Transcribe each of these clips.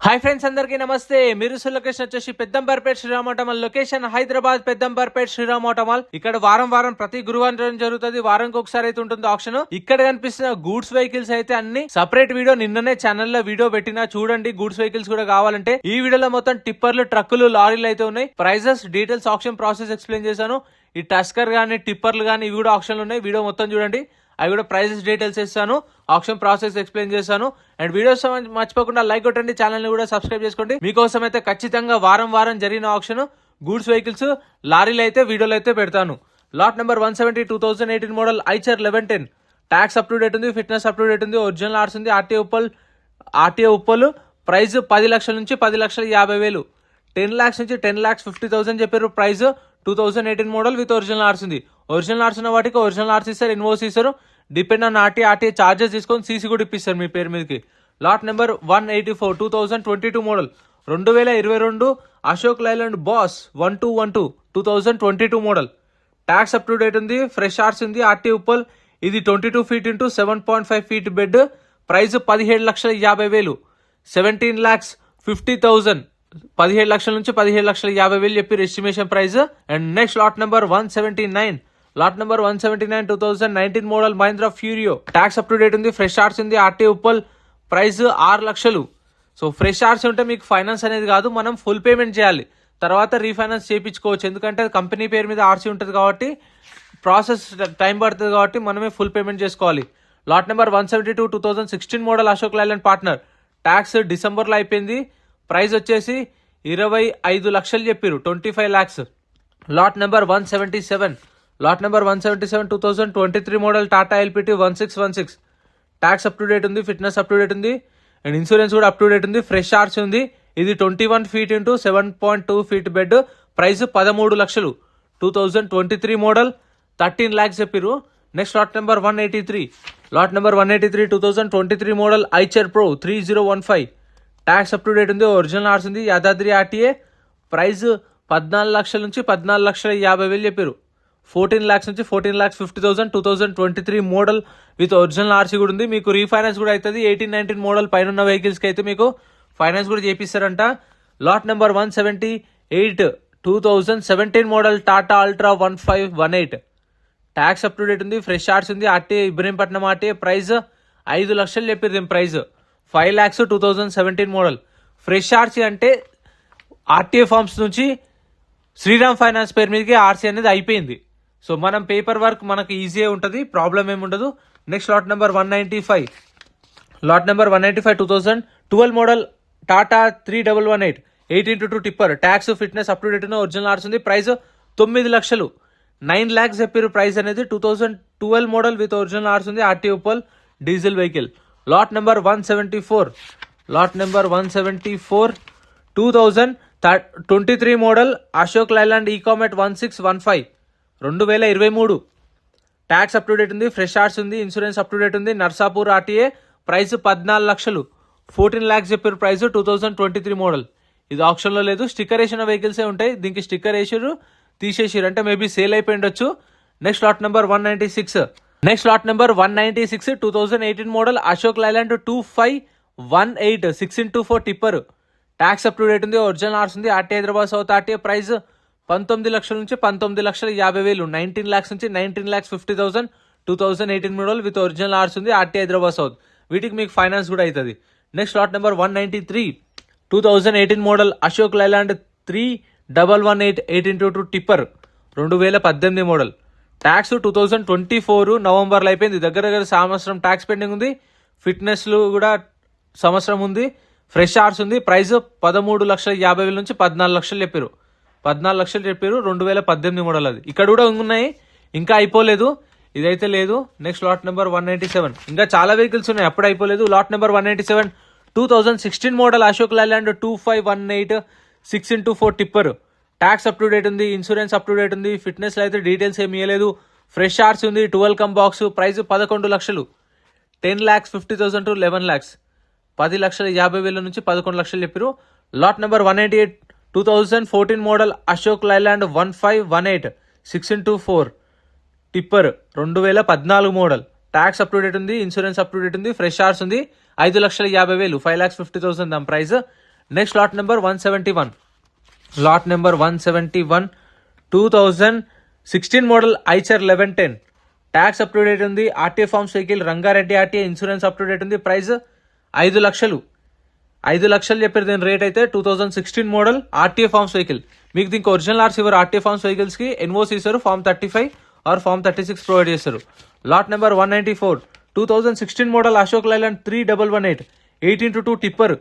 Hi friends, అందరికీ నమస్తే. మీరు లొకేషన్ వచ్చేసి పెద్దంబర్పేట్ శ్రీరామోటమల్ లొకేషన్, హైదరాబాద్ పెద్దంబర్పేట్ శ్రీరామోటమల్. ఇక్కడ వారం ప్రతి గురువారం జరుగుతుంది. వారానికి ఒకసారి అయితే ఉంటుంది ఆప్షన్. ఇక్కడ కనిపిస్తున్న గూడ్స్ వెహికల్స్ అయితే అన్ని సపరేట్ వీడియో నిన్ననే ఛానల్ లో వీడియో పెట్టినా, చూడండి. గూడ్స్ వెహికల్స్ కూడా కావాలంటే ఈ వీడియోలో మొత్తం టిప్పర్లు, ట్రక్కులు, లారీలు అయితే ఉన్నాయి. Prices, details, option process explain చేశాను. ఈ టస్కర్ గానీ, టిప్పర్లు గానీ ఇవి కూడా ఆప్షన్లు ఉన్నాయి. వీడియో మొత్తం చూడండి. అవి కూడా ప్రైజెస్, డీటెయిల్స్ ఇస్తాను, ఆప్షన్ ప్రాసెస్ ఎక్స్ప్లెయిన్ చేస్తాను. అండ్ వీడియోస్ మర్చిపోకుండా లైక్ కొట్టండి, ఛానల్ ని కూడా సబ్స్క్రైబ్ చేసుకోండి. మీకోసం అయితే ఖచ్చితంగా వారం జరిగిన ఆప్షన్ గూడ్స్ వెహికల్స్, లారీలు అయితే వీడియోలు అయితే పెడతాను. Lot number 170 2018 model Eicher 1110. Tax up to date ఉంది, ఫిట్నెస్ అప్ టు డేట్ ఉంది, ఒరిజినల్ ఆర్ట్స్ ఉంది, ఆర్టీఏ ఉప్పలు. ప్రైస్ 10 లక్షల నుంచి 10,50,000, 10 lakhs నుంచి 10,50,000 చెప్పారు. ప్రైస్ 2018 మోడల్ విత్ ఒరిజినల్ ఆర్ట్స్ ఉంది. ఒరిజినల్ ఆర్ట్స్ ఉన్న వాటికి ఒరిజినల్ ఆర్ట్స్ ఇస్తారు, ఇన్వోస్ ఇస్తారు. డిపెండ్ ఆన్ ఆర్టీఏ చార్జెస్ తీసుకొని సీసీ కూడా ఇప్పిస్తారు మీ పేరు మీదకి. Lot number 184 2022 model 2022 Ashok Leyland Boss 1212 2022 model. Tax up to date ఉంది, ఫ్రెష్ ఆర్ట్స్ ఉంది, ఆర్టీఏ ఉప్పల్. ఇది 22 feet into 7.5 feet bed. Price 17,50,000, 17,50,000. 17 లక్షల నుంచి 17,50,000 చెప్పి estimation price. And next lot number 179. Lot number 179 2019 model Mahindra Furio. Tax up to date ఉంది, fresh ఆర్ట్స్ ఉంది, ఆర్టీ ఉప్పల్. ప్రైస్ 6 లక్షలు. సో ఫ్రెష్ ఆర్ట్స్ ఉంటే మీకు ఫైనాన్స్ అనేది కాదు, మనం ఫుల్ పేమెంట్ చేయాలి, తర్వాత రీఫైనాన్స్ చేయించుకోవచ్చు. ఎందుకంటే కంపెనీ పేరు మీద ఆర్సీ ఉంటుంది కాబట్టి ప్రాసెస్ టైం పడుతుంది, కాబట్టి మనమే ఫుల్ పేమెంట్ చేసుకోవాలి. Lot number 172 2016 model Ashok Leyland partner. Tax డిసెంబర్లో అయిపోయింది. ప్రైస్ వచ్చేసి 25 లక్షలు చెప్పారు, 25 lakhs. Lot number 177. Lot number 177 2023 model Tata LPT 1616. Tax up to date ఉంది, ఫిట్నెస్ అప్ టు డేట్ ఉంది, అండ్ ఇన్సూరెన్స్ కూడా అప్ టు డేట్ ఉంది. ఫ్రెష్ ఆర్ట్స్ ఉంది. ఇది 21 feet into 7.2 feet bed. Price 13 లక్షలు, 2023 మోడల్, 13 lakhs చెప్పారు. Next lot number 183. Lot number 183 2023 model Eicher pro 3015. Tax up to date ఉంది, ఒరిజినల్ ఆర్ట్స్ ఉంది, యాదాద్రి ఆర్టీఏ. ప్రైస్ 14 లక్షల నుంచి 14,50,000 చెప్పారు. 14 lakhs నుంచి 14,50,000, 2023 మోడల్ విత్ ఒరిజినల్ ఆర్సీ కూడా ఉంది. మీకు రీఫైనాన్స్ కూడా అవుతుంది. 18-19 మోడల్ పైన ఉన్న వెహికల్స్కి అయితే మీకు ఫైనాన్స్ కూడా చేపిస్తారంట. Lot number 178 2017 model Tata Ultra 1518. Tax up to date ఉంది, ఫ్రెష్ ఆర్ట్స్ ఉంది, ఆర్టీఏ ఇబ్రహీంపట్నం ఆర్టీఏ. ప్రైస్ 5 లక్షలు చెప్పారు. దీని price 5 lakhs, 2017 model. Fresh RC అంటే ఆర్టీఏ ఫార్మ్స్ నుంచి శ్రీరామ్ ఫైనాన్స్ పేరు మీదకి ఆర్సీ అనేది అయిపోయింది. సో మనం పేపర్ వర్క్ మనకు ఈజీగా ఉంటుంది, ప్రాబ్లం ఏమి ఉండదు. Next lot number 195. Lot number 195 2012 model Tata 3118 8x2 tipper. Tax, fitness up to date ఉన్న, ఒరిజినల్ ఆర్ట్స్ ఉంది. ప్రైస్ 9 లక్షలు, 9 lakhs చెప్పారు ప్రైస్ అనేది. 2012 మోడల్ విత్ ఒరిజినల్ ఆర్ట్స్ ఉంది, RT Uppal, diesel vehicle. Lot number 174. Lot number 174 2023 model Ashok Leyland Ecomet 1615 2023. Tax up to date ఉంది, fresh ఆర్ట్స్ ఉంది, ఇన్సూరెన్స్ అప్ టు డేట్ ఉంది, నర్సాపూర్ ఆర్టీఏ. ప్రైస్ 14 లక్షలు, 14 lakhs చెప్పారు ప్రైస్. 2023 మోడల్. ఇది ఆప్షన్లో లేదు, స్టిక్కర్ వేసిన వెహికల్సే ఉంటాయి. దీనికి స్టిక్కర్ వేసారు, తీసేసారు, అంటే మేబీ సేల్ అయిపోయి ఉండొచ్చు. Next lot number 196. Next lot number 196 2018 model Ashok Leyland 2518 6x4 tipper. Tax up to date ఉంది, ఒరిజినల్ ఆర్ట్స్ ఉంది, RT Hyderabad south RTA. Price 19 లక్షల నుంచి 19,50,000, 19 lakhs నుంచి 19,50,000, 2018 మోడల్ విత్ ఒరిజినల్ ఆర్ట్స్ ఉంది, ఆర్టీ హైదరాబాద్ సౌత్. వీటికి మీకు ఫైనాన్స్ కూడా అవుతుంది. Next lot number 193 2018 model Ashok Leyland 3118 8x2 tipper 2018 model. Tax 2024 నవంబర్లో అయిపోయింది. దగ్గర సంవత్సరం ట్యాక్స్ పెండింగ్ ఉంది. ఫిట్నెస్లు కూడా సంవత్సరం ఉంది. ఫ్రెష్ ఆర్ట్స్ ఉంది. ప్రైస్ 13,50,000 నుంచి 14 లక్షలు చెప్పారు. 14 లక్షలు చెప్పారు, 2018 మోడల్. అది ఇక్కడ కూడా ఉన్నాయి, ఇంకా అయిపోలేదు, ఇదైతే లేదు. Next lot number 197. ఇంకా చాలా వెహికల్స్ ఉన్నాయి, అప్పుడు అయిపోలేదు. Lot number 197 2016 model Ashok Leyland 2518 6x4 tipper. Tax up to date ఉంది, ఇన్సూరెన్స్ అప్ టు డేట్ ఉంది, ఫిట్నెస్ అయితే డీటెయిల్స్ ఏమి ఇవ్వలేదు. ఫ్రెష్ ఆర్ట్స్ ఉంది, 12 కమ్ బాక్స్. ప్రైస్ 11 లక్షలు, 10,50,000 to 11 lakhs, 10,50,000 నుంచి 11 లక్షలు చెప్పారు. Lot number 188 2014 model Ashok Leyland 1518 6x4 tipper 2014 model. Tax up to date ఉంది, ఇన్సూరెన్స్ అప్ టు డేట్ ఉంది, ఫ్రెష్ ఆర్ట్స్ ఉంది. 5,50,000 5,50,000 దాని price. Next lot number 171. Lot number 171 2016 model Eicher 1110. Tax up to date ఉంది. RTA forms vehicle, Rangareddy RTA, insurance up to date ఉంది. Price 5 లక్షలు. 5 లక్షలు చెప్పారు దీని రేట్ అయితే. 2016 మోడల్ ఆర్టీఏ ఫార్మ్స్ వెహికల్. మీకు దీనికి ఒరిజినల్ ఆర్స్ ఇవ్వరు. ఆర్టీఏ ఫార్మ్స్ వెహికల్స్ కి ఎన్ఓసి ఇస్తారు. ఫార్మ్ 35 ఆర్ ఫార్మ్ 36 ప్రొవైడ్ చేస్తారు. Lot number 194 2016 model Ashok Leyland 3118 8x2 tipper.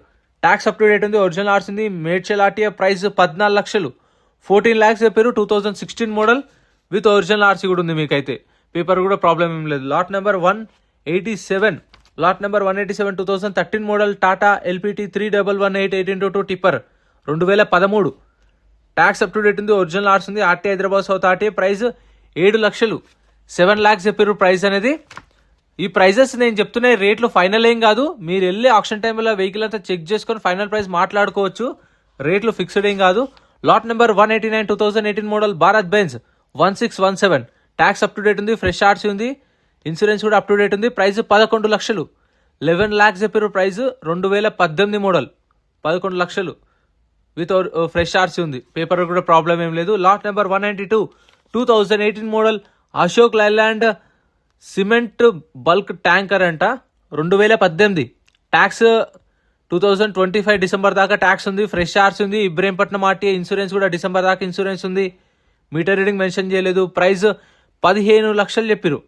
Tax up to date ఉంది. ఒరిజినల్ ఆర్స్ ఉంది. మేడ్చల్ ఆర్టీఏ. ప్రైస్ 14 లక్షలు. 14 lakhs చెప్పారు. 2016 మోడల్ విత్ ఒరిజినల్ ఆర్సీ కూడా ఉంది మీకైతే. పేపర్ కూడా ప్రాబ్లం ఏం లేదు. Lot number 187. Lot number 187 2013 model Tata LPT 3118 8x2 tipper 2013. Tax up to date ఉంది. ఒరిజినల్ ఆర్స్ ఉంది. RT Hyderabad south RTA. Price 7 లక్షలు. 7 lakhs చెప్పారు ప్రైస్ అనేది. ఈ ప్రైజెస్ నేను చెప్తున్న రేట్లు ఫైనల్ ఏం కాదు. మీరు వెళ్ళి ఆప్షన్ టైంలో వెహికల్ అంతా చెక్ చేసుకొని ఫైనల్ ప్రైస్ మాట్లాడుకోవచ్చు. రేట్లు ఫిక్స్డ్ ఏం కాదు. Lot number 189 2018 model Bharat Benz 1617. Tax up to date ఉంది. ఫ్రెష్ ఆర్సీ ఉంది. ఇన్సూరెన్స్ కూడా అప్ టు డేట్ ఉంది. ప్రైస్ 11 లక్షలు. 11 lakhs చెప్పారు ప్రైస్. 2018 మోడల్ 11 లక్షలు విత్ ఫ్రెష్ ఆర్సీ ఉంది. పేపర్ కూడా ప్రాబ్లం ఏం లేదు. Lot number 192 2018 model Ashok Leyland cement bulk tanker అంట 2018. ట్యాక్స్ 2025 డిసెంబర్ దాకా ట్యాక్స్ ఉంది. ఫ్రెష్ ఆర్స్ ఉంది. ఇబ్రహీంపట్నం ఆర్టీఏ. ఇన్సూరెన్స్ కూడా డిసెంబర్ దాకా ఇన్సూరెన్స్ ఉంది. మీటర్ రీడింగ్ మెన్షన్ చేయలేదు. ప్రైస్ 15 లక్షలు చెప్పిరు.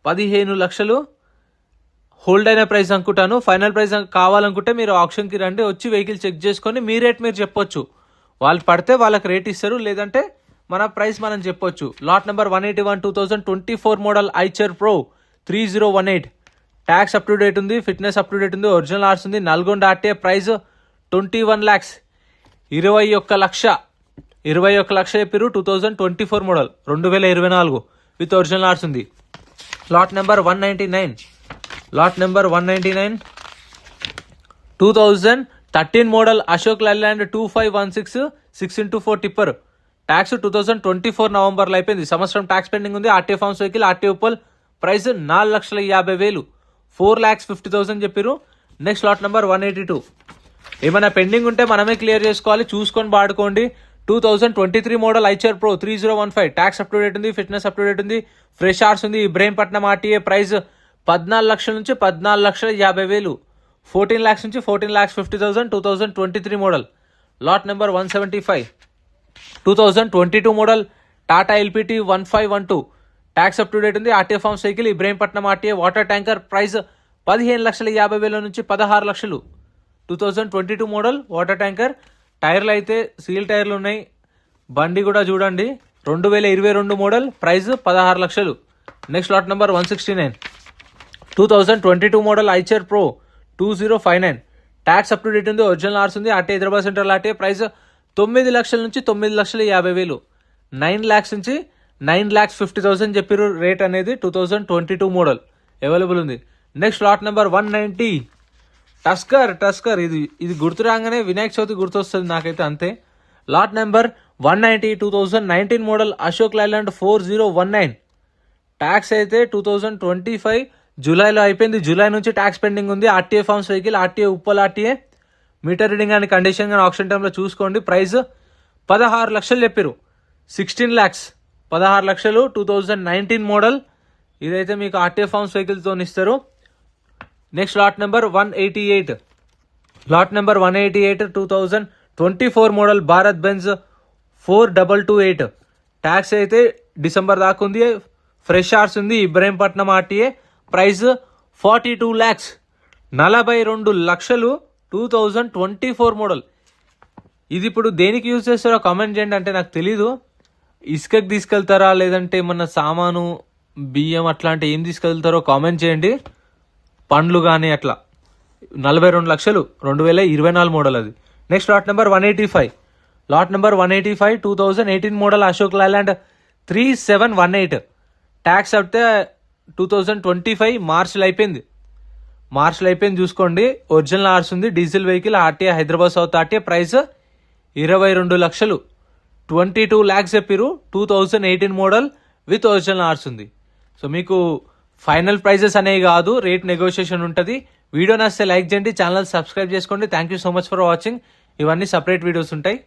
15 లక్షలు హోల్డ్ అయిన ప్రైస్ అనుకుంటాను. ఫైనల్ ప్రైస్ కావాలనుకుంటే మీరు ఆప్షన్కి రండి. వచ్చి వెహికల్ చెక్ చేసుకొని మీ రేట్ మీరు చెప్పొచ్చు. వాళ్ళు పడితే వాళ్ళకి రేట్ ఇస్తారు. లేదంటే మన ప్రైస్ మనం చెప్పొచ్చు. Lot number 181 2024 model Eicher pro 3018. Tax up to date ఉంది. ఫిట్నెస్ అప్ టు డేట్ ఉంది. ఒరిజినల్ ఆర్స్ ఉంది. Nalgonda RTA. Price 21 lakhs. 21 lakh. 21 lakh చెప్పారు. 2024 మోడల్ 2024 విత్ ఒరిజినల్ ఆర్స్ ఉంది. Lot number 199. Lot number 199 2013 model Ashok Leyland 2516 6x4 tipper. Tax 2024 నవంబర్లో అయిపోయింది. సంవత్సరం ట్యాక్స్ పెండింగ్ ఉంది. RTA forms vehicle, RTA Uppal. Price 4,50,000. 4,50,000 చెప్పారు. Next lot number 182. ఏమైనా పెండింగ్ ఉంటే మనమే క్లియర్ చేసుకోవాలి. చూసుకొని వాడుకోండి. 2023 model Eicher pro 3015. Tax up to date ఉంది. ఫిట్నెస్ అప్ టు డేట్ ఉంది. ఫ్రెష్ ఆర్స్ ఉంది. ఇబ్రహీంపట్నం ఆర్టీఏ. ప్రైస్ 14 లక్షల నుంచి 14,50,000. 14 lakhs నుంచి 14,50,000. 2023 model. Lot number 175. 2022 model Tata LPT 1512. Tax up to date ఉంది. RTA forms vehicle, Ibrahimpatnam RTA. Water tanker. Price 15,50,000 నుంచి 16 లక్షలు. 2022 model water tanker. టైర్లు అయితే సీల్ టైర్లు ఉన్నాయి. బండి కూడా చూడండి. 2022 మోడల్. ప్రైస్ 16 లక్షలు. Next lot number 169. 2022 model Eicher pro 2059. Tax up to date ఉంది. ఒరిజినల్ ఆర్స్ ఉంది. RTA Hyderabad central RTA. Price 9 లక్షల నుంచి 9,50,000. 9 lakhs నుంచి 9,50,000 చెప్పారు రేట్ అనేది. 2022 మోడల్ అవైలబుల్ ఉంది. Next lot number 190 Tusker. ఇది గుర్తు రాగానే వినాయక చవితి గుర్తొస్తుంది నాకైతే అంతే. Lot number 190 2019 model Ashok Leyland 4019. Tax అయితే 2025 జూలైలో అయిపోయింది. జూలై నుంచి ట్యాక్స్ పెండింగ్ ఉంది. RTA forms vehicle, RTA Uppal RTA. Meter reading అని కండిషన్ కానీ ఆప్షన్ టైంలో చూసుకోండి. ప్రైస్ 16 లక్షలు చెప్పారు. 16 lakhs. 16 లక్షలు. 2019 మోడల్. ఇదైతే మీకు ఆర్టీఏ ఫార్మ్స్ వెహికల్తో ఇస్తారు. Next lot number 188. Lot number 188 2024 model Bharat Benz 4228. Tax అయితే డిసెంబర్ దాకా ఉంది. ఫ్రెష్ ఆర్స్ ఉంది. ఇబ్రహీంపట్నం ఆర్టీఏ. Price 42 lakhs. 42 లక్షలు. 2024 మోడల్. ఇది ఇప్పుడు దేనికి యూజ్ చేస్తారో కామెంట్ చేయండి. అంటే నాకు తెలీదు. ఇసుకకి తీసుకెళ్తారా లేదంటే ఏమన్నా సామాను బియ్యం అట్లాంటి ఏం తీసుకెళ్తారో కామెంట్ చేయండి. పండ్లు కానీ అట్లా. 42 లక్షలు. 2024 మోడల్ అది. Next lot number 185. Lot number 185 2018 model Ashok Leyland 3718. Tax అయితే 2025 మార్చిలో అయిపోయింది. చూసుకోండి. ఒరిజినల్ ఆర్స్ ఉంది. Diesel vehicle, RTA Hyderabad south RTA. Price 22 లక్షలు. 22 lakhs చెప్పారు. 2018 మోడల్ విత్ ఒరిజినల్ ఆర్స్ ఉంది. సో మీకు ఫైనల్ ప్రైజెస్ అనేవి కాదు. రేట్ నెగోషియేషన్ ఉంటుంది. వీడియో నచ్చితే లైక్ చేయండి, ఛానల్ సబ్స్క్రైబ్ చేసుకోండి. Thank you so much for watching. ఇవన్నీ సపరేట్ వీడియోస్ ఉంటాయి.